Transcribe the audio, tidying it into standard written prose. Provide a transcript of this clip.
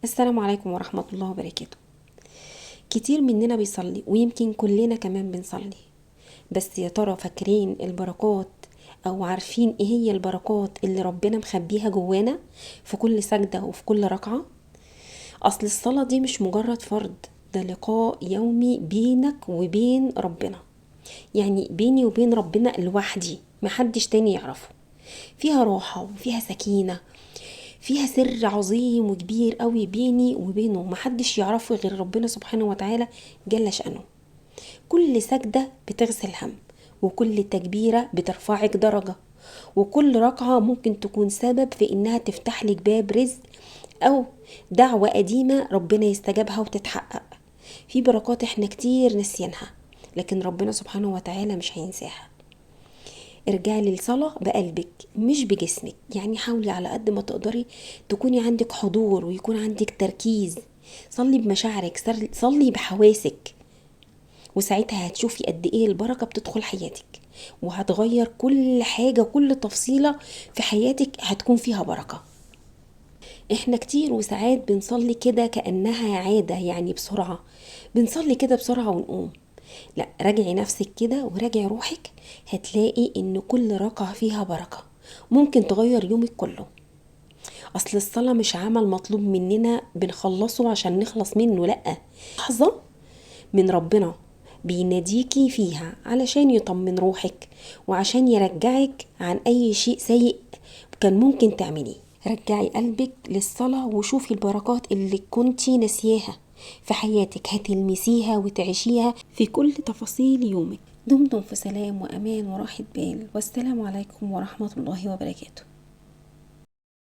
السلام عليكم ورحمة الله وبركاته. كتير مننا بيصلي ويمكن كلنا كمان بنصلي، بس يا ترى فاكرين البركات او عارفين ايه هي البركات اللي ربنا مخبيها جوانا في كل سجدة وفي كل ركعة؟ اصل الصلاة دي مش مجرد فرض، ده لقاء يومي بينك وبين ربنا، يعني بيني وبين ربنا لوحدي، محدش تاني يعرفه. فيها راحة وفيها سكينة، فيها سر عظيم وكبير قوي بيني وبينه، محدش يعرفه غير ربنا سبحانه وتعالى جل شأنه. كل سجدة بتغسل هم، وكل تكبيرة بترفعك درجة، وكل ركعة ممكن تكون سبب في انها تفتح لك باب رزق او دعوة قديمة ربنا يستجابها وتتحقق. في بركات احنا كتير نسينها، لكن ربنا سبحانه وتعالى مش هينساها. ارجعي للصلاة بقلبك مش بجسمك، يعني حاولي على قد ما تقدري تكوني عندك حضور ويكون عندك تركيز. صلي بمشاعرك، صلي بحواسك، وساعتها هتشوفي قد ايه البركة بتدخل حياتك، وهتغير كل حاجة، كل تفصيلة في حياتك هتكون فيها بركة. احنا كتير وساعات بنصلي كده كأنها عادة، يعني بسرعة بنصلي كده بسرعة ونقوم. لا، راجعي نفسك كده وراجعي روحك، هتلاقي ان كل ركعة فيها بركة ممكن تغير يومك كله. اصل الصلاة مش عمل مطلوب مننا بنخلصه عشان نخلص منه، لا، لحظة من ربنا بيناديكي فيها علشان يطمن روحك، وعشان يرجعك عن اي شيء سيء كان ممكن تعمليه. رجعي قلبك للصلاة وشوفي البركات اللي كنتي نسياها في حياتك، هتلمسيها وتعيشيها في كل تفاصيل يومك. دمتم في سلام وأمان وراحة بال، والسلام عليكم ورحمة الله وبركاته.